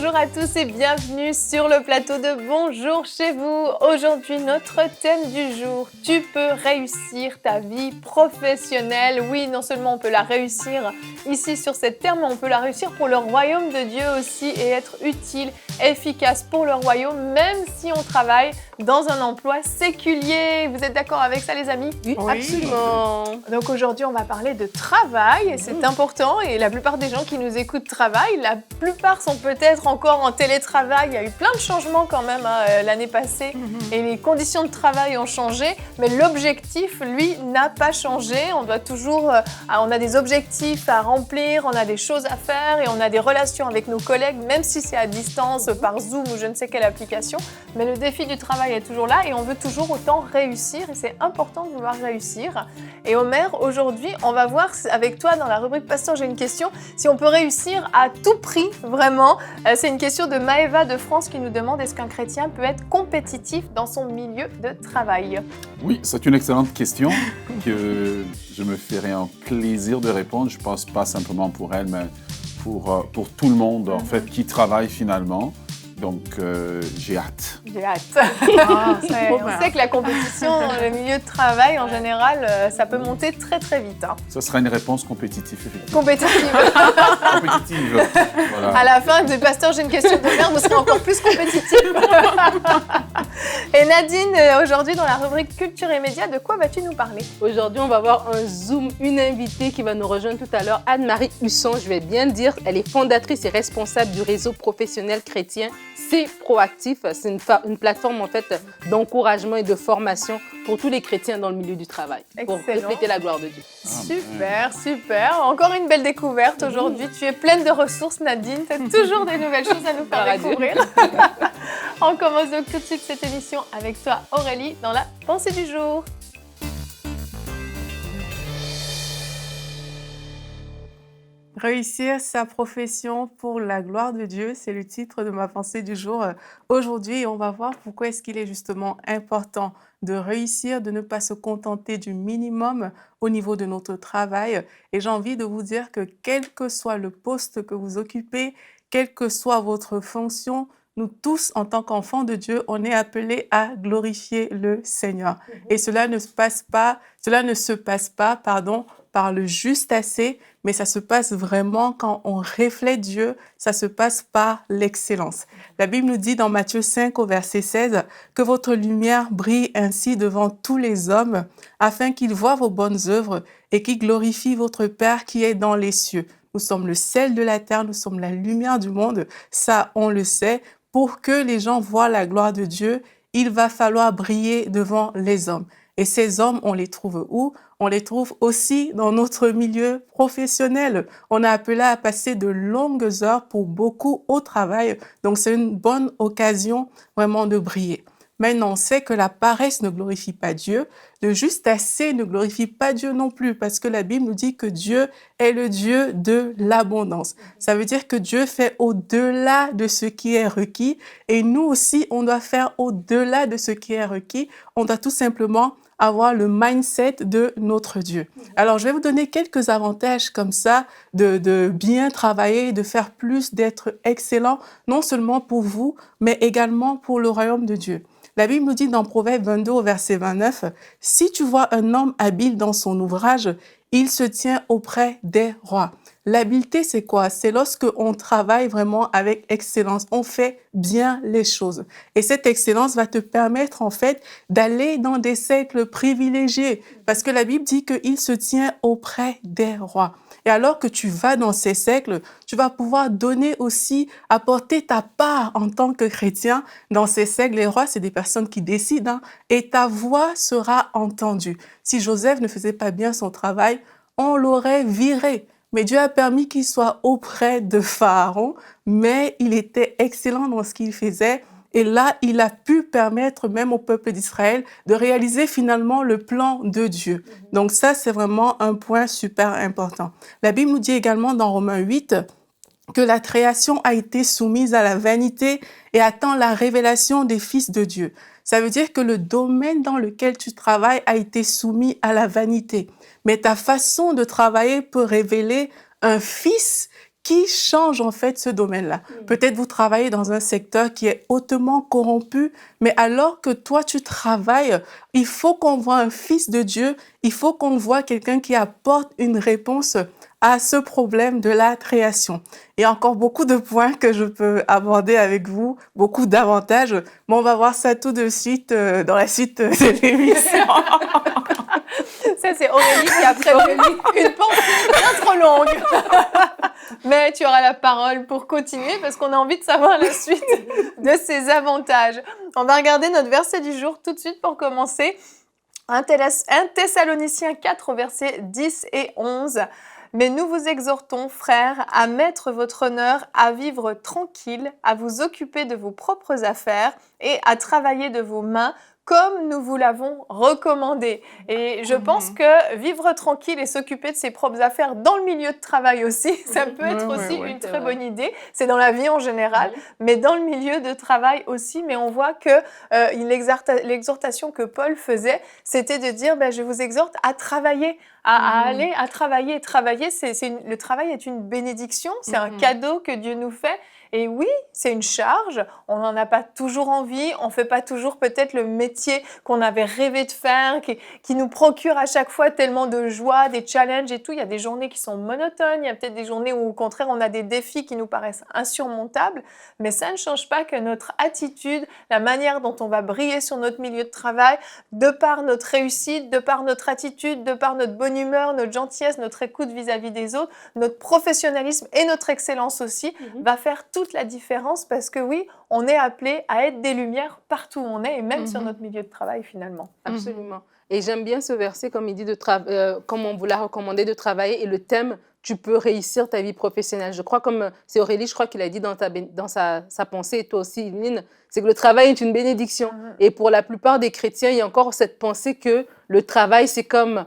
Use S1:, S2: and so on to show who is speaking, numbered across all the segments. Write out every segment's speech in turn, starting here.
S1: Bonjour à tous et bienvenue sur le plateau de Bonjour chez vous. Aujourd'hui, notre thème du jour, tu peux réussir ta vie professionnelle. Oui, non seulement on peut la réussir ici sur cette terre, mais on peut la réussir pour le royaume de Dieu aussi et être utile, efficace pour le royaume, même si on travaille dans un emploi séculier. Vous êtes d'accord avec ça, les amis?
S2: Oui, absolument.
S1: Donc aujourd'hui, on va parler de travail et c'est important. Et la plupart des gens qui nous écoutent travaillent. La plupart sont peut-être encore en télétravail. Il y a eu plein de changements quand même l'année passée et les conditions de travail ont changé. Mais l'objectif, lui, n'a pas changé. On doit toujours, on a des objectifs à remplir, on a des choses à faire et on a des relations avec nos collègues, même si c'est à distance, par Zoom ou je ne sais quelle application. Mais le défi du travail est toujours là et on veut toujours autant réussir et c'est important de vouloir réussir. Et Omer, aujourd'hui, on va voir avec toi dans la rubrique Pasteur, j'ai une question, si on peut réussir à tout prix, vraiment. C'est une question de Maëva de France qui nous demande est-ce qu'un chrétien peut être compétitif dans son milieu de travail?
S3: Oui, c'est une excellente question que je me ferai un plaisir de répondre. Je pense pas simplement pour elle, mais pour tout le monde en fait qui travaille finalement. Donc, j'ai hâte.
S1: J'ai hâte. On sait que la compétition dans le milieu de travail, en général, ça peut monter très, très vite. Hein.
S3: Ça sera une réponse compétitive, effectivement.
S1: Compétitive.
S3: Compétitive. Voilà.
S1: À la fin du pasteur, j'ai une question de merde, vous serez encore plus compétitif. Et Nadine, aujourd'hui, dans la rubrique Culture et Médias, de quoi vas-tu nous parler?
S2: Aujourd'hui, on va voir un Zoom, une invitée qui va nous rejoindre tout à l'heure, Anne-Marie Husson, je vais bien le dire. Elle est fondatrice et responsable du réseau professionnel chrétien C'est Proactif. C'est une plateforme en fait d'encouragement et de formation pour tous les chrétiens dans le milieu du travail. Pour refléter la gloire de Dieu.
S1: Super, super. Encore une belle découverte aujourd'hui. Tu es pleine de ressources, Nadine. Tu as toujours des nouvelles choses à nous faire découvrir. On commence donc tout de suite cette émission avec toi, Aurélie, dans la pensée du jour.
S4: Réussir sa profession pour la gloire de Dieu, c'est le titre de ma pensée du jour. Aujourd'hui, on va voir pourquoi est-ce qu'il est justement important de réussir, de ne pas se contenter du minimum au niveau de notre travail. Et j'ai envie de vous dire que quel que soit le poste que vous occupez, quelle que soit votre fonction, nous tous, en tant qu'enfants de Dieu, on est appelés à glorifier le Seigneur. Et cela ne se passe pas, par le juste assez, mais ça se passe vraiment quand on reflète Dieu, ça se passe par l'excellence. La Bible nous dit dans Matthieu 5 au verset 16 que votre lumière brille ainsi devant tous les hommes afin qu'ils voient vos bonnes œuvres et qu'ils glorifient votre Père qui est dans les cieux. Nous sommes le sel de la terre, nous sommes la lumière du monde, ça on le sait. Pour que les gens voient la gloire de Dieu, il va falloir briller devant les hommes. Et ces hommes, on les trouve où? On les trouve aussi dans notre milieu professionnel. On est appelé à passer de longues heures pour beaucoup au travail. Donc, c'est une bonne occasion vraiment de briller. Maintenant, on sait que la paresse ne glorifie pas Dieu. Le juste assez ne glorifie pas Dieu non plus parce que la Bible nous dit que Dieu est le Dieu de l'abondance. Ça veut dire que Dieu fait au-delà de ce qui est requis et nous aussi, on doit faire au-delà de ce qui est requis. On doit tout simplement avoir le mindset de notre Dieu. Alors, je vais vous donner quelques avantages comme ça de bien travailler, de faire plus, d'être excellent, non seulement pour vous, mais également pour le royaume de Dieu. La Bible nous dit dans Proverbe 22 au verset 29, « Si tu vois un homme habile dans son ouvrage, il se tient auprès des rois. » L'habileté, c'est quoi? C'est lorsque on travaille vraiment avec excellence, on fait bien les choses. Et cette excellence va te permettre en fait d'aller dans des cercles privilégiés parce que la Bible dit qu'il se tient auprès des rois. Et alors que tu vas dans ces cercles, tu vas pouvoir donner aussi, apporter ta part en tant que chrétien dans ces cercles. Les rois, c'est des personnes qui décident et ta voix sera entendue. Si Joseph ne faisait pas bien son travail, on l'aurait viré. Mais Dieu a permis qu'il soit auprès de Pharaon, mais il était excellent dans ce qu'il faisait. Et là, il a pu permettre même au peuple d'Israël de réaliser finalement le plan de Dieu. Donc ça, c'est vraiment un point super important. La Bible nous dit également dans Romains 8 que la création a été soumise à la vanité et attend la révélation des fils de Dieu. Ça veut dire que le domaine dans lequel tu travailles a été soumis à la vanité. Mais ta façon de travailler peut révéler un fils qui change en fait ce domaine-là. Peut-être vous travaillez dans un secteur qui est hautement corrompu, mais alors que toi tu travailles, il faut qu'on voit un fils de Dieu, il faut qu'on voit quelqu'un qui apporte une réponse à ce problème de la création. Il y a encore beaucoup de points que je peux aborder avec vous, beaucoup d'avantages, mais on va voir ça tout de suite dans la suite de l'émission.
S1: Ça, c'est Aurélie qui a prévu une pensée bien trop longue. Mais tu auras la parole pour continuer parce qu'on a envie de savoir la suite de ces avantages. On va regarder notre verset du jour tout de suite pour commencer. 1 Thessaloniciens 4 au verset 10 et 11. Mais nous vous exhortons, frères, à mettre votre honneur à vivre tranquille, à vous occuper de vos propres affaires et à travailler de vos mains comme nous vous l'avons recommandé. Et je pense que vivre tranquille et s'occuper de ses propres affaires dans le milieu de travail aussi, ça peut être aussi une très bonne idée. C'est dans la vie en général, mais dans le milieu de travail aussi. Mais on voit que l'exhortation que Paul faisait, c'était de dire je vous exhorte à travailler, à aller à travailler. Travailler, le travail est une bénédiction, c'est un cadeau que Dieu nous fait. Et oui, c'est une charge, on n'en a pas toujours envie, on ne fait pas toujours peut-être le métier qu'on avait rêvé de faire, qui nous procure à chaque fois tellement de joie, des challenges et tout. Il y a des journées qui sont monotones, il y a peut-être des journées où au contraire on a des défis qui nous paraissent insurmontables, mais ça ne change pas que notre attitude, la manière dont on va briller sur notre milieu de travail, de par notre réussite, de par notre attitude, de par notre bonne humeur, notre gentillesse, notre écoute vis-à-vis des autres, notre professionnalisme et notre excellence aussi, va faire toute la différence parce que oui, on est appelé à être des lumières partout où on est et même sur notre milieu de travail finalement.
S2: Absolument. Et j'aime bien ce verset comme il dit comme on vous l'a recommandé de travailler et le thème tu peux réussir ta vie professionnelle. Je crois comme c'est Aurélie, je crois qu'il a dit dans sa pensée et toi aussi Lynn, c'est que le travail est une bénédiction. Et pour la plupart des chrétiens, il y a encore cette pensée que le travail c'est comme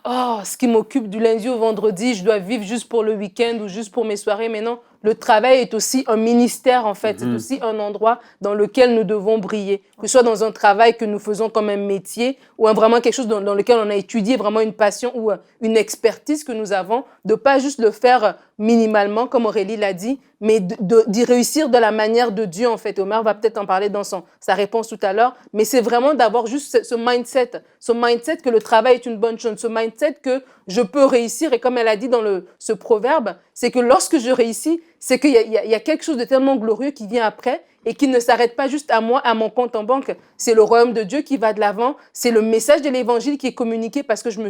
S2: ce qui m'occupe du lundi au vendredi, je dois vivre juste pour le week-end ou juste pour mes soirées, mais non. Le travail est aussi un ministère, en fait. C'est aussi un endroit dans lequel nous devons briller. Que ce soit dans un travail que nous faisons comme un métier ou vraiment quelque chose dans lequel on a étudié vraiment une passion ou une expertise que nous avons, de ne pas juste le faire minimalement, comme Aurélie l'a dit, mais d'y réussir de la manière de Dieu, en fait. Omar va peut-être en parler dans sa réponse tout à l'heure, mais c'est vraiment d'avoir juste ce mindset que le travail est une bonne chose, ce mindset que je peux réussir. Et comme elle a dit dans ce proverbe, c'est que lorsque je réussis, c'est qu'il y a quelque chose de tellement glorieux qui vient après et qui ne s'arrête pas juste à moi, à mon compte en banque. C'est le royaume de Dieu qui va de l'avant. C'est le message de l'évangile qui est communiqué parce que je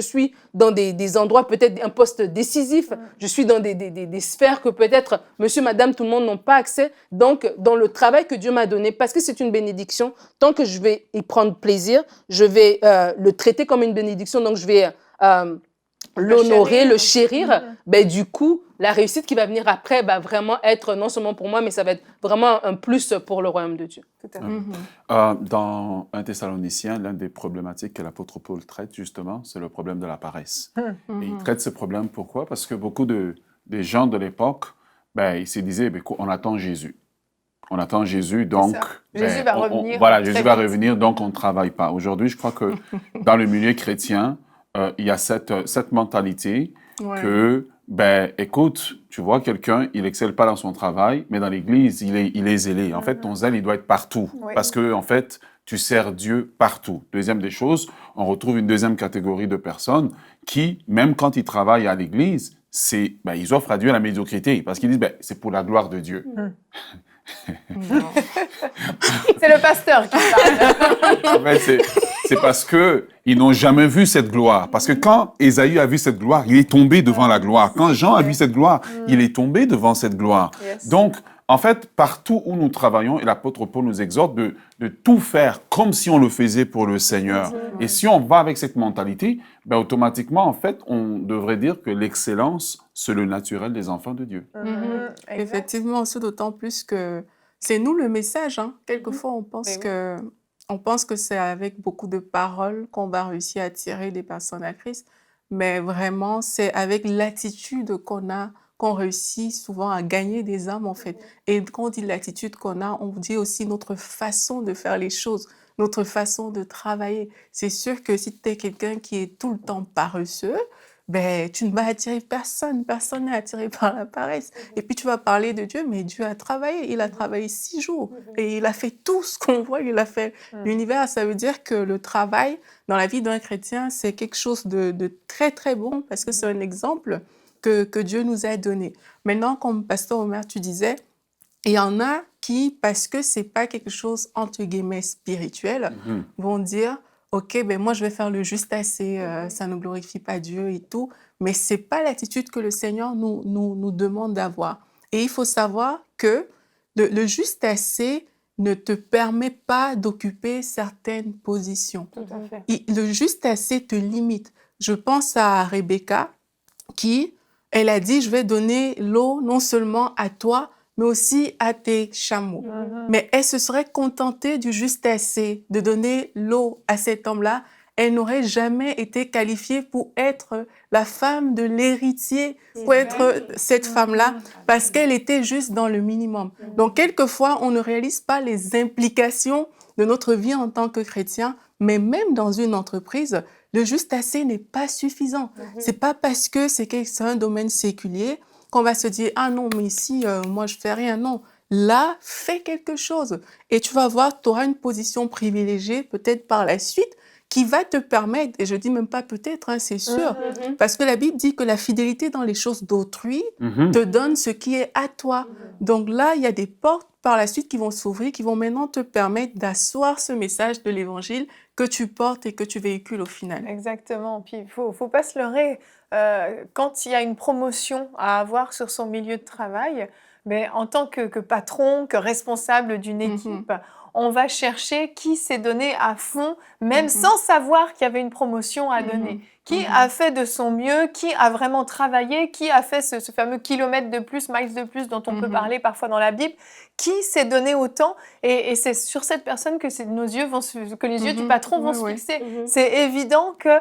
S2: suis dans des endroits, peut-être un poste décisif. Je suis dans des sphères que peut-être monsieur, madame, tout le monde n'ont pas accès. Donc, dans le travail que Dieu m'a donné, parce que c'est une bénédiction, tant que je vais y prendre plaisir, je vais le traiter comme une bénédiction. Donc, je vais l'honorer, le chérir. Du coup, la réussite qui va venir après va vraiment être non seulement pour moi, mais ça va être vraiment un plus pour le royaume de Dieu.
S1: Tout à fait.
S3: Dans 1 Thessaloniciens, l'une des problématiques que l'apôtre Paul traite justement, c'est le problème de la paresse. Et il traite ce problème pourquoi? Parce que beaucoup de gens de l'époque, ils se disaient, on attend Jésus. On attend Jésus, donc
S1: Jésus va revenir.
S3: Jésus va revenir, donc on ne travaille pas. Aujourd'hui, je crois que dans le milieu chrétien, il y a cette mentalité que, écoute, tu vois quelqu'un, il n'excelle pas dans son travail, mais dans l'Église, il est zélé. En fait, ton zèle, il doit être partout. Parce que, en fait, tu sers Dieu partout. Deuxième des choses, on retrouve une deuxième catégorie de personnes qui, même quand ils travaillent à l'Église, ils offrent à Dieu la médiocrité. Parce qu'ils disent, c'est pour la gloire de Dieu.
S1: C'est le pasteur qui parle.
S3: En fait, c'est parce qu'ils n'ont jamais vu cette gloire. Parce que quand Ésaü a vu cette gloire, il est tombé devant la gloire. Quand Jean a vu cette gloire, il est tombé devant cette gloire. Donc, en fait, partout où nous travaillons, et l'apôtre Paul nous exhorte de tout faire comme si on le faisait pour le Seigneur. Et si on va avec cette mentalité, automatiquement, en fait, on devrait dire que l'excellence, c'est le naturel des enfants de Dieu.
S4: Effectivement, c'est d'autant plus que c'est nous le message. Quelquefois, on pense que c'est avec beaucoup de paroles qu'on va réussir à attirer des personnes à Christ, mais vraiment, c'est avec l'attitude qu'on a qu'on réussit souvent à gagner des âmes, en fait. Et quand on dit l'attitude qu'on a, on dit aussi notre façon de faire les choses, notre façon de travailler. C'est sûr que si tu es quelqu'un qui est tout le temps paresseux, ben, tu ne vas attirer personne. Personne n'est attiré par la paresse. Et puis, tu vas parler de Dieu, mais Dieu a travaillé. Il a travaillé 6 jours. Et il a fait tout ce qu'on voit. Il a fait l'univers. Ça veut dire que le travail, dans la vie d'un chrétien, c'est quelque chose de très, très bon parce que c'est un exemple que Dieu nous a donné. Maintenant, comme Pasteur Omer, tu disais, il y en a qui, parce que c'est pas quelque chose, entre guillemets, spirituel, vont dire, OK, ben moi, je vais faire le juste assez, ça ne glorifie pas Dieu et tout. Mais c'est pas l'attitude que le Seigneur nous demande d'avoir. Et il faut savoir que le juste assez ne te permet pas d'occuper certaines positions.
S1: Tout à fait.
S4: Le juste assez te limite. Je pense à Rebecca qui, elle a dit, je vais donner l'eau non seulement à toi, mais aussi à tes chameaux. Mais elle se serait contentée du juste assez, de donner l'eau à cet homme-là. Elle n'aurait jamais été qualifiée pour être la femme de l'héritier, pour être cette femme-là, parce qu'elle était juste dans le minimum. Donc, quelquefois, on ne réalise pas les implications de notre vie en tant que chrétien, mais même dans une entreprise, le juste assez n'est pas suffisant. C'est pas parce que c'est un domaine séculier qu'on va se dire « Ah non, mais ici, moi, je fais rien. » Non, là, fais quelque chose. Et tu vas voir, tu auras une position privilégiée, peut-être par la suite, qui va te permettre, et je dis même pas peut-être, hein, c'est sûr, parce que la Bible dit que la fidélité dans les choses d'autrui te donne ce qui est à toi. Donc là, il y a des portes par la suite qui vont s'ouvrir, qui vont maintenant te permettre d'asseoir ce message de l'Évangile que tu portes et que tu véhicules au final.
S1: Exactement. Puis il faut pas se leurrer. Quand il y a une promotion à avoir sur son milieu de travail, mais en tant que patron, que responsable d'une équipe, on va chercher qui s'est donné à fond, même sans savoir qu'il y avait une promotion à donner. Qui a fait de son mieux, qui a vraiment travaillé, qui a fait ce fameux kilomètre de plus, miles de plus dont on peut parler parfois dans la Bible, qui s'est donné autant. Et c'est sur cette personne que les yeux du patron vont se fixer. C'est évident que...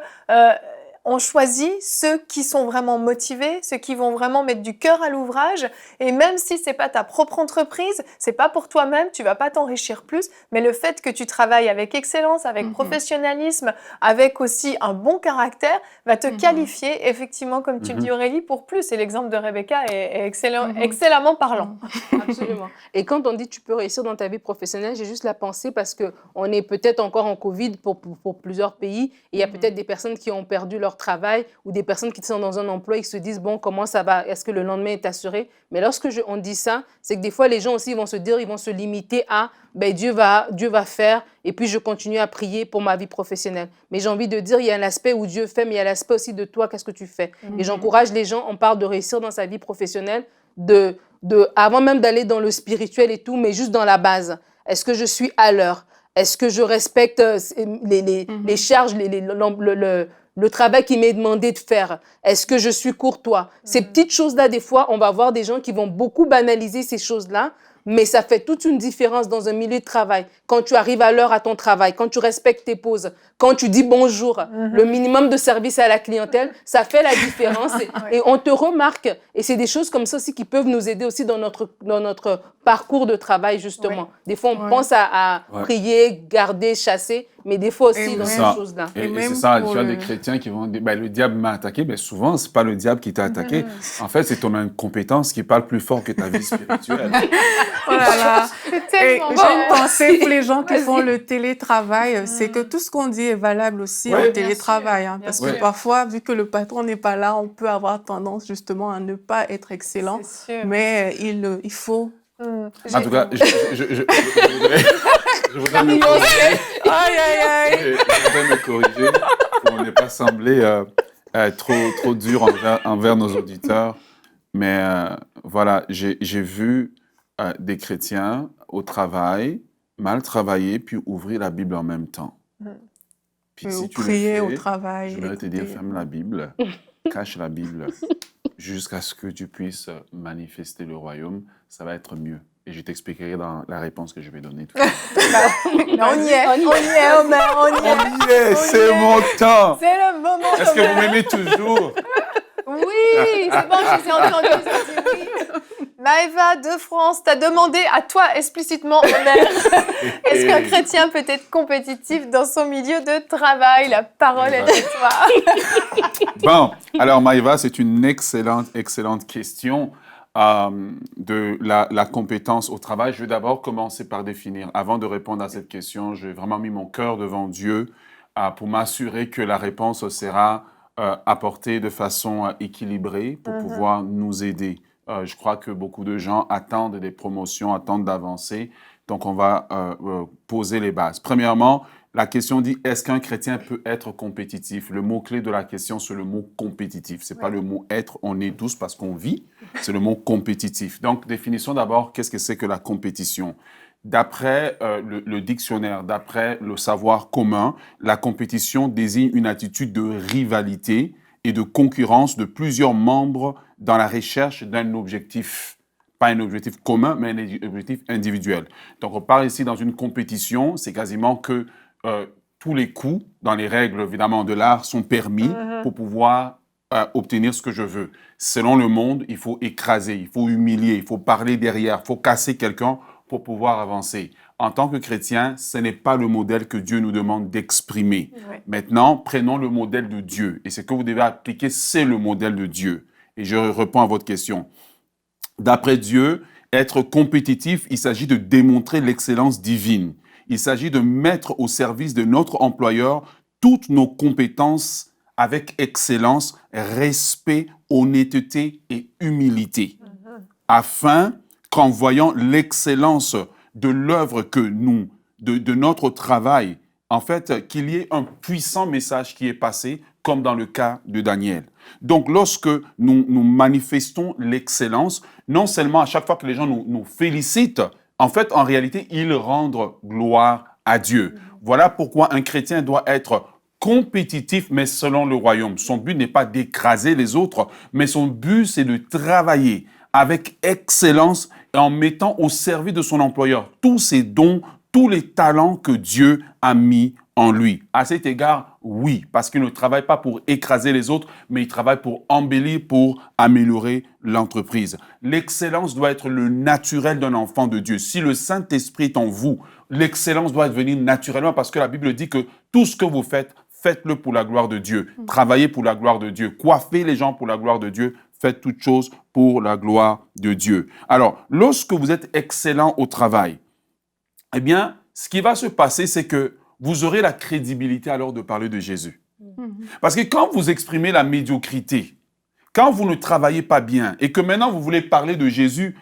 S1: on choisit ceux qui sont vraiment motivés, ceux qui vont vraiment mettre du cœur à l'ouvrage. Et même si c'est pas ta propre entreprise, c'est pas pour toi-même, tu vas pas t'enrichir plus, mais le fait que tu travailles avec excellence, avec professionnalisme, avec aussi un bon caractère, va te qualifier, effectivement, comme tu le dis Aurélie, pour plus. Et l'exemple de Rebecca est excellent, excellemment parlant.
S2: Absolument. Et quand on dit tu peux réussir dans ta vie professionnelle, j'ai juste la pensée parce qu'on est peut-être encore en Covid pour plusieurs pays. Et il y a peut-être des personnes qui ont perdu leur travail ou des personnes qui sont dans un emploi et qui se disent, bon, comment ça va? Est-ce que le lendemain est assuré? Mais lorsque on dit ça, c'est que des fois, les gens aussi vont se dire, ils vont se limiter à, ben, Dieu va faire et puis je continue à prier pour ma vie professionnelle. Mais j'ai envie de dire, il y a un aspect où Dieu fait, mais il y a l'aspect aussi de toi, qu'est-ce que tu fais? Et j'encourage les gens, on parle de réussir dans sa vie professionnelle, avant même d'aller dans le spirituel et tout, mais juste dans la base. Est-ce que je suis à l'heure? Est-ce que je respecte les charges, le travail qui m'est demandé de faire? Est-ce que je suis courtois? Ces petites choses-là, des fois, on va voir des gens qui vont beaucoup banaliser ces choses-là, mais ça fait toute une différence dans un milieu de travail. Quand tu arrives à l'heure à ton travail, quand tu respectes tes pauses, quand tu dis bonjour, le minimum de service à la clientèle, ça fait la différence et on te remarque. Et c'est des choses comme ça aussi qui peuvent nous aider aussi dans notre parcours de travail, justement. Des fois, on pense à prier, garder, chasser, mais des fois aussi dans ces choses-là.
S3: Et c'est ça, tu as des chrétiens qui vont dire, le diable m'a attaqué. Mais souvent, ce n'est pas le diable qui t'a attaqué. En fait, c'est ton incompétence qui parle plus fort que ta vie spirituelle.
S4: Oh là là.
S1: C'est tellement
S4: J'ai une pensée pour les gens qui font le télétravail. C'est que tout ce qu'on dit est valable aussi en télétravail. Parce que parfois, vu que le patron n'est pas là, on peut avoir tendance justement à ne pas être excellent. Mais il faut...
S3: En tout cas, je voudrais me corriger. Je voudrais me corriger pour ne pas sembler trop dur envers nos auditeurs. Mais voilà, j'ai vu des chrétiens au travail, mal travailler, puis ouvrir la Bible en même temps. Puis si tu
S4: prier au travail.
S3: Je voudrais te dire, ferme la Bible, cache la Bible, jusqu'à ce que tu puisses manifester le royaume. Ça va être mieux. Et je t'expliquerai dans la réponse que je vais donner tout à l'heure.
S1: On y est, Omer, on y est.
S3: C'est mon temps.
S1: C'est le moment.
S3: Est-ce que vous m'aimez toujours?
S1: Oui, c'est bon, je suis entendue. Maëva de France t'a demandé à toi explicitement, Omer, est-ce qu'un chrétien peut être compétitif dans son milieu de travail? La parole est à toi.
S3: Bon, alors Maëva, c'est une excellente question de la compétence au travail. Je vais d'abord commencer par définir. Avant de répondre à cette question, j'ai vraiment mis mon cœur devant Dieu pour m'assurer que la réponse sera apportée de façon équilibrée pour pouvoir nous aider. Je crois que beaucoup de gens attendent des promotions, attendent d'avancer. Donc, on va poser les bases. Premièrement, la question dit, est-ce qu'un chrétien peut être compétitif? Le mot-clé de la question, c'est le mot compétitif. Ce n'est pas le mot être, on est tous parce qu'on vit, c'est le mot compétitif. Donc, définition d'abord, qu'est-ce que c'est que la compétition? D'après le dictionnaire, d'après le savoir commun, la compétition désigne une attitude de rivalité et de concurrence de plusieurs membres dans la recherche d'un objectif. Pas un objectif commun, mais un objectif individuel. Donc, on parle ici dans une compétition, c'est quasiment que tous les coups, dans les règles évidemment de l'art, sont permis pour pouvoir obtenir ce que je veux. Selon le monde, il faut écraser, il faut humilier, il faut parler derrière, il faut casser quelqu'un pour pouvoir avancer. En tant que chrétien, ce n'est pas le modèle que Dieu nous demande d'exprimer. Ouais. Maintenant, prenons le modèle de Dieu. Et ce que vous devez appliquer, c'est le modèle de Dieu. Et je réponds à votre question. D'après Dieu, être compétitif, il s'agit de démontrer l'excellence divine. Il s'agit de mettre au service de notre employeur toutes nos compétences avec excellence, respect, honnêteté et humilité. Afin qu'en voyant l'excellence de l'œuvre que nous, de notre travail, en fait, qu'il y ait un puissant message qui est passé, comme dans le cas de Daniel. Donc, lorsque nous manifestons l'excellence, non seulement à chaque fois que les gens nous félicitent, en fait, en réalité, ils rendent gloire à Dieu. Voilà pourquoi un chrétien doit être compétitif, mais selon le royaume. Son but n'est pas d'écraser les autres, mais son but, c'est de travailler avec excellence et en mettant au service de son employeur tous ses dons, tous les talents que Dieu a mis en lui. À cet égard, oui, parce qu'il ne travaille pas pour écraser les autres, mais il travaille pour embellir, pour améliorer l'entreprise. L'excellence doit être le naturel d'un enfant de Dieu. Si le Saint-Esprit est en vous, l'excellence doit venir naturellement parce que la Bible dit que tout ce que vous faites, faites-le pour la gloire de Dieu. Travaillez pour la gloire de Dieu. Coiffez les gens pour la gloire de Dieu. Faites toutes choses pour la gloire de Dieu. Alors, lorsque vous êtes excellent au travail, eh bien, ce qui va se passer, c'est que vous aurez la crédibilité alors de parler de Jésus. Parce que quand vous exprimez la médiocrité, quand vous ne travaillez pas bien et que maintenant vous voulez parler de Jésus,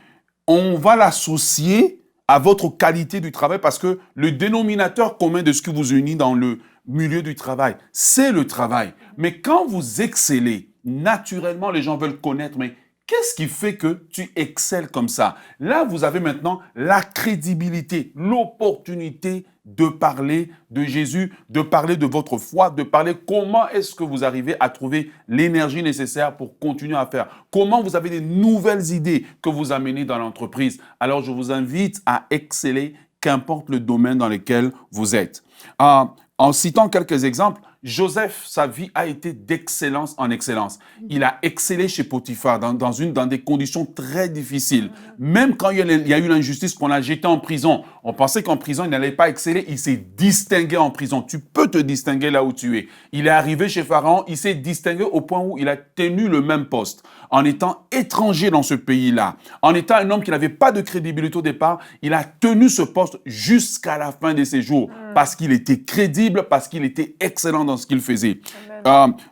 S3: on va l'associer à votre qualité du travail parce que le dénominateur commun de ce qui vous unit dans le milieu du travail, c'est le travail. Mais quand vous excellez, naturellement, les gens veulent connaître, mais qu'est-ce qui fait que tu excelles comme ça? Là, vous avez maintenant la crédibilité, l'opportunité de parler de Jésus, de parler de votre foi, de parler comment est-ce que vous arrivez à trouver l'énergie nécessaire pour continuer à faire. Comment vous avez des nouvelles idées que vous amenez dans l'entreprise. Alors, je vous invite à exceller, qu'importe le domaine dans lequel vous êtes. En citant quelques exemples, Joseph, sa vie a été d'excellence en excellence. Il a excellé chez Potiphar dans des conditions très difficiles. Même quand il y a eu l'injustice qu'on l'a jeté en prison, on pensait qu'en prison, il n'allait pas exceller. Il s'est distingué en prison. Tu peux te distinguer là où tu es. Il est arrivé chez Pharaon, il s'est distingué au point où il a tenu le même poste. En étant étranger dans ce pays-là, en étant un homme qui n'avait pas de crédibilité au départ, il a tenu ce poste jusqu'à la fin de ses jours parce qu'il était crédible, parce qu'il était excellent dans ce qu'il faisait.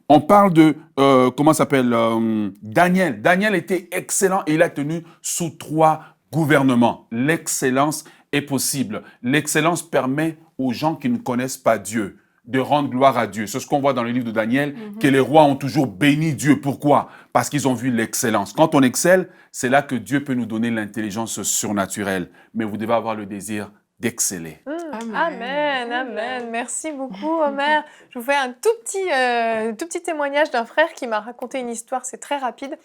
S3: On parle de, Daniel. Daniel était excellent et il a tenu sous 3 gouvernements. L'excellence est possible. L'excellence permet aux gens qui ne connaissent pas Dieu de rendre gloire à Dieu. C'est ce qu'on voit dans le livre de Daniel, que les rois ont toujours béni Dieu. Pourquoi? Parce qu'ils ont vu l'excellence. Quand on excelle, c'est là que Dieu peut nous donner l'intelligence surnaturelle. Mais vous devez avoir le désir d'exceller.
S1: Amen, amen. Merci beaucoup, Omer. Je vous fais un tout petit témoignage d'un frère qui m'a raconté une histoire, c'est très rapide.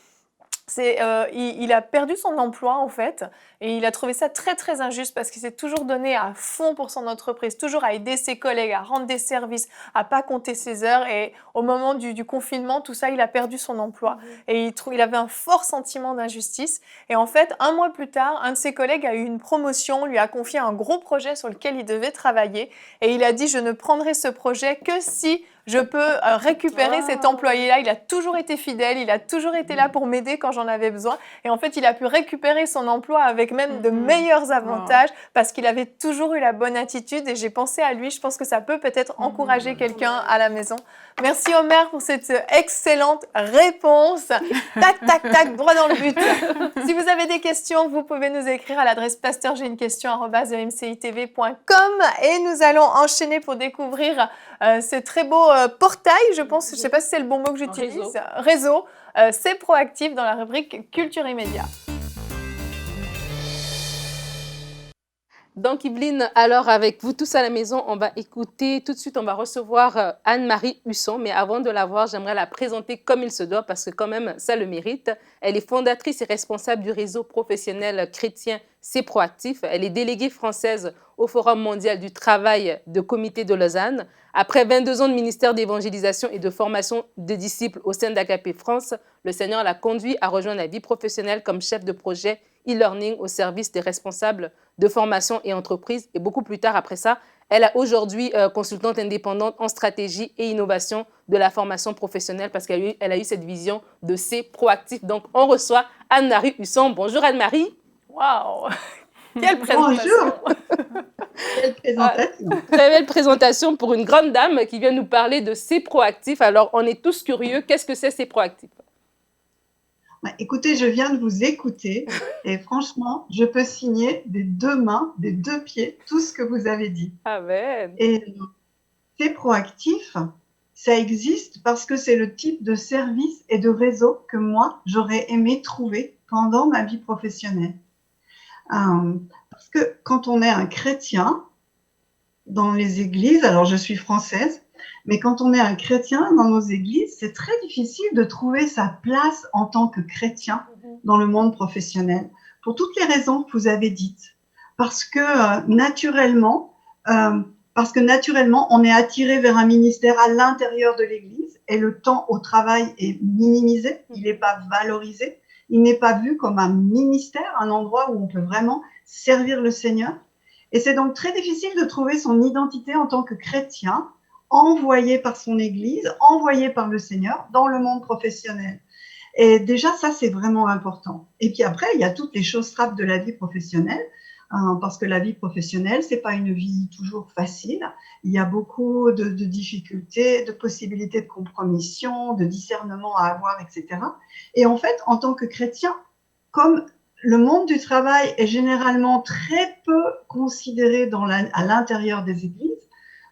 S1: il a perdu son emploi en fait et il a trouvé ça très très injuste parce qu'il s'est toujours donné à fond pour son entreprise, toujours à aider ses collègues, à rendre des services, à pas compter ses heures et au moment du confinement, tout ça, il a perdu son emploi et il avait un fort sentiment d'injustice et en fait, un mois plus tard, un de ses collègues a eu une promotion, lui a confié un gros projet sur lequel il devait travailler et il a dit « je ne prendrai ce projet que si je peux récupérer cet employé-là. » Il a toujours été fidèle, il a toujours été là pour m'aider quand j'en avais besoin. Et en fait, il a pu récupérer son emploi avec même de meilleurs avantages parce qu'il avait toujours eu la bonne attitude. Et j'ai pensé à lui. Je pense que ça peut peut-être encourager quelqu'un à la maison. Merci Omer pour cette excellente réponse. Tac, tac, tac, droit dans le but. Si vous avez des questions, vous pouvez nous écrire à l'adresse pasteur.j'ai-une-question@emcitv.com et nous allons enchaîner pour découvrir ce très beau portail, je pense, je ne sais pas si c'est le bon mot que j'utilise, réseau, c'est proactif dans la rubrique Culture et Médias.
S2: Donc, Yveline, alors avec vous tous à la maison, on va écouter, tout de suite, on va recevoir Anne-Marie Husson. Mais avant de la voir, j'aimerais la présenter comme il se doit parce que quand même, ça le mérite. Elle est fondatrice et responsable du réseau professionnel chrétien C'est Proactif. Elle est déléguée française au Forum mondial du travail de Comité de Lausanne. Après 22 ans de ministère d'évangélisation et de formation de disciples au sein d'AKP France, le Seigneur l'a conduit à rejoindre la vie professionnelle comme chef de projet e-learning au service des responsables de formation et entreprises. Et beaucoup plus tard, après ça, elle est aujourd'hui consultante indépendante en stratégie et innovation de la formation professionnelle parce qu'elle a eu cette vision de C'est Proactif. Donc, on reçoit Anne-Marie Husson. Bonjour Anne-Marie.
S1: Waouh! Quelle présentation!
S5: Bonjour! Quelle présentation!
S2: Très belle présentation pour une grande dame qui vient nous parler de C'est Proactif. Alors, on est tous curieux. Qu'est-ce que c'est Proactif?
S5: Écoutez, je viens de vous écouter et franchement, je peux signer des deux mains, des deux pieds, tout ce que vous avez dit.
S2: Amen.
S5: Et C'est Proactif, ça existe parce que c'est le type de service et de réseau que moi, j'aurais aimé trouver pendant ma vie professionnelle. Parce que quand on est un chrétien dans les églises, alors je suis française, mais quand on est un chrétien dans nos églises, c'est très difficile de trouver sa place en tant que chrétien dans le monde professionnel, pour toutes les raisons que vous avez dites. Parce que naturellement, on est attiré vers un ministère à l'intérieur de l'église et le temps au travail est minimisé, il n'est pas valorisé, il n'est pas vu comme un ministère, un endroit où on peut vraiment servir le Seigneur. Et c'est donc très difficile de trouver son identité en tant que chrétien, envoyé par son Église, envoyé par le Seigneur dans le monde professionnel. Et déjà, ça, c'est vraiment important. Et puis après, il y a toutes les choses trappes de la vie professionnelle, parce que la vie professionnelle, c'est pas une vie toujours facile. Il y a beaucoup de difficultés, de possibilités de compromission, de discernement à avoir, etc. Et en fait, en tant que chrétien, comme le monde du travail est généralement très peu considéré à l'intérieur des églises,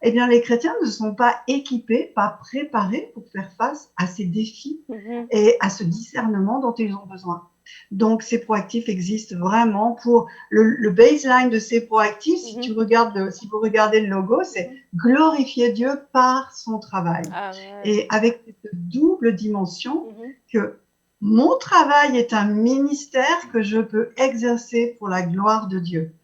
S5: eh bien, les chrétiens ne sont pas équipés, pas préparés pour faire face à ces défis et à ce discernement dont ils ont besoin. Donc, C'est Proactif existe vraiment pour le baseline de C'est Proactif. Si vous regardez le logo, c'est glorifier Dieu par son travail. Et avec cette double dimension que mon travail est un ministère que je peux exercer pour la gloire de Dieu.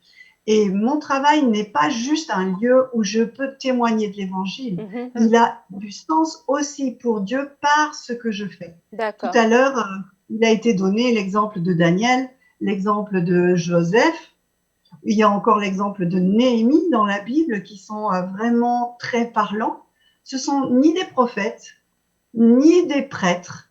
S5: Et mon travail n'est pas juste un lieu où je peux témoigner de l'évangile. Il a du sens aussi pour Dieu par ce que je fais. Tout à l'heure, il a été donné l'exemple de Daniel, l'exemple de Joseph. Il y a encore l'exemple de Néhémie dans la Bible qui sont vraiment très parlants. Ce sont ni des prophètes, ni des prêtres,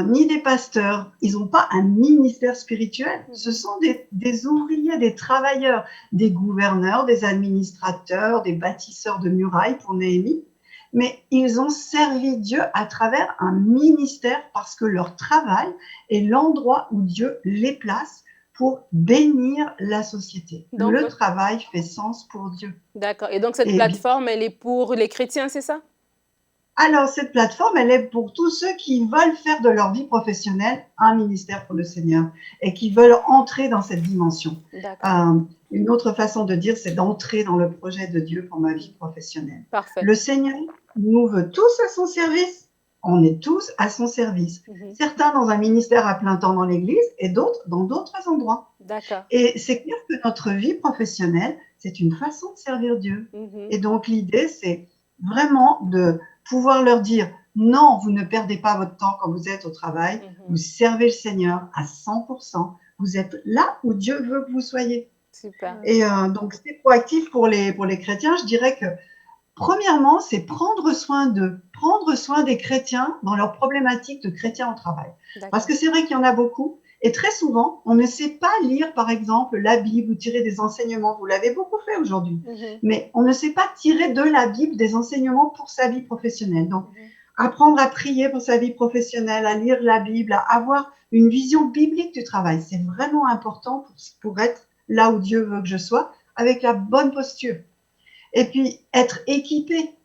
S5: ni des pasteurs. Ils n'ont pas un ministère spirituel. Ce sont des ouvriers, des travailleurs, des gouverneurs, des administrateurs, des bâtisseurs de murailles pour Néhémie. Mais ils ont servi Dieu à travers un ministère parce que leur travail est l'endroit où Dieu les place pour bénir la société. Donc, le travail fait sens pour Dieu.
S2: D'accord. Et donc, cette plateforme, elle est pour les chrétiens, c'est ça?
S5: Alors, cette plateforme, elle est pour tous ceux qui veulent faire de leur vie professionnelle un ministère pour le Seigneur et qui veulent entrer dans cette dimension. Une autre façon de dire, c'est d'entrer dans le projet de Dieu pour ma vie professionnelle.
S2: Parfait.
S5: Le Seigneur nous veut tous à son service. On est tous à son service. Certains dans un ministère à plein temps dans l'Église et d'autres dans d'autres endroits.
S2: D'accord.
S5: Et c'est clair que notre vie professionnelle, c'est une façon de servir Dieu. Et donc l'idée, c'est vraiment de pouvoir leur dire non, vous ne perdez pas votre temps quand vous êtes au travail, vous servez le Seigneur à 100%, vous êtes là où Dieu veut que vous soyez.
S2: Super.
S5: Et donc c'est proactif pour les chrétiens, je dirais que premièrement, c'est prendre soin des chrétiens dans leurs problématiques de chrétiens au travail. Parce que c'est vrai qu'il y en a beaucoup, et très souvent, on ne sait pas lire, par exemple, la Bible ou tirer des enseignements. Vous l'avez beaucoup fait aujourd'hui. Mais on ne sait pas tirer de la Bible des enseignements pour sa vie professionnelle. Donc, apprendre à prier pour sa vie professionnelle, à lire la Bible, à avoir une vision biblique du travail, c'est vraiment important pour être là où Dieu veut que je sois, avec la bonne posture. Et puis, être équipé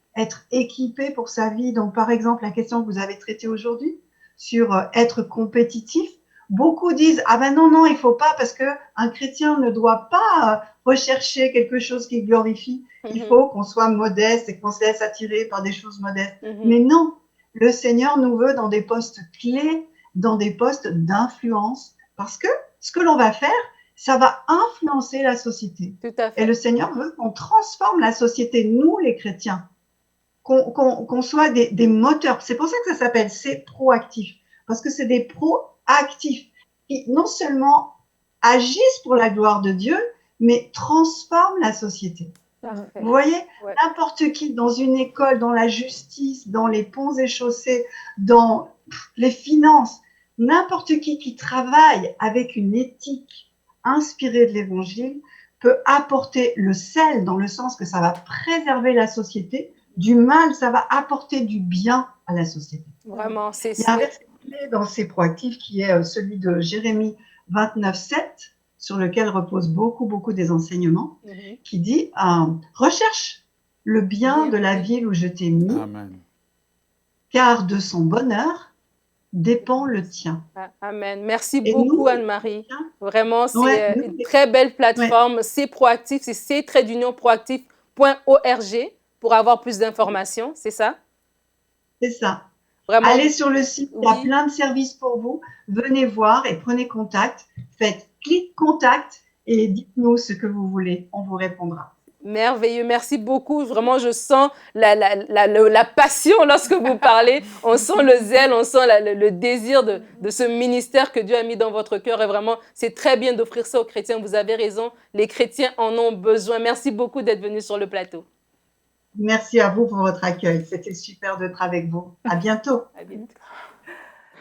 S5: pour sa vie. Donc, par exemple, la question que vous avez traitée aujourd'hui sur être compétitif, beaucoup disent « Ah ben non, il faut pas parce qu'un chrétien ne doit pas rechercher quelque chose qui glorifie. Il faut qu'on soit modeste et qu'on se laisse attirer par des choses modestes. » Mais non, le Seigneur nous veut dans des postes clés, dans des postes d'influence, parce que ce que l'on va faire, ça va influencer la société.
S2: Tout à fait.
S5: Et le Seigneur veut qu'on transforme la société, nous les chrétiens, qu'on soit des moteurs. C'est pour ça que ça s'appelle c'est proactif, parce que c'est des proactifs qui non seulement agissent pour la gloire de Dieu, mais transforment la société.
S2: Parfait.
S5: Vous voyez,
S2: Ouais.
S5: n'importe qui dans une école, dans la justice, dans les ponts et chaussées, dans les finances, n'importe qui travaille avec une éthique inspirée de l'Évangile peut apporter le sel dans le sens que ça va préserver la société du mal, ça va apporter du bien à la société.
S2: Vraiment, c'est
S5: Il y a un verset clé dans ces proactifs qui est celui de Jérémie 29:7, sur lequel reposent beaucoup des enseignements, qui dit recherche le bien de la ville où je t'ai mis,
S3: Amen.
S5: car de son bonheur dépend le tien.
S2: Amen. Merci
S5: Et
S2: beaucoup,
S5: nous,
S2: Anne-Marie. Vraiment, c'est
S5: Ouais, nous,
S2: une très belle plateforme. C'est proactif, c'est c-proactif.org pour avoir plus d'informations, c'est ça?
S5: c'est ça.
S2: Vraiment.
S5: Allez sur le site, il y a
S2: Oui.
S5: plein de services pour vous. Venez voir et prenez contact. Faites clic contact et dites-nous ce que vous voulez. On vous répondra.
S2: Merveilleux, merci beaucoup. Vraiment, je sens la passion lorsque vous parlez. On sent le zèle, on sent le désir de ce ministère que Dieu a mis dans votre cœur. Et vraiment, c'est très bien d'offrir ça aux chrétiens. Vous avez raison, les chrétiens en ont besoin. Merci beaucoup d'être venu sur le plateau.
S5: Merci à vous pour votre accueil. C'était super d'être avec vous. À bientôt.
S2: À bientôt.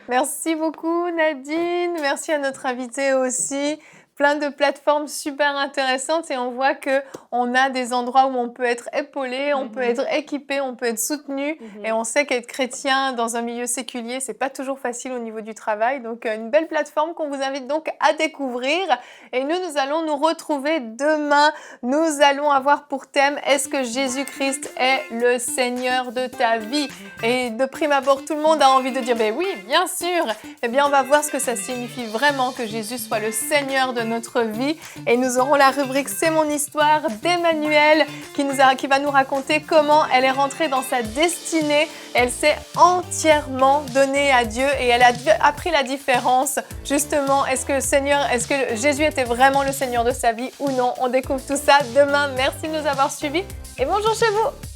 S1: Merci beaucoup Nadine, merci à notre invité aussi. Plein de plateformes super intéressantes et on voit qu'on a des endroits où on peut être épaulé, on peut être équipé, on peut être soutenu et on sait qu'être chrétien dans un milieu séculier, c'est pas toujours facile au niveau du travail. Donc une belle plateforme qu'on vous invite donc à découvrir et nous allons nous retrouver demain. Nous allons avoir pour thème est-ce que Jésus-Christ est le Seigneur de ta vie? Et de prime abord, tout le monde a envie de dire ben oui, bien sûr. Eh bien, on va voir ce que ça signifie vraiment que Jésus soit le Seigneur de notre vie. Et nous aurons la rubrique C'est mon histoire d'Emmanuel qui va nous raconter comment elle est rentrée dans sa destinée. Elle s'est entièrement donnée à Dieu et elle a appris la différence. Justement, est-ce que Jésus était vraiment le Seigneur de sa vie ou non? On découvre tout ça demain. Merci de nous avoir suivis et bonjour chez vous.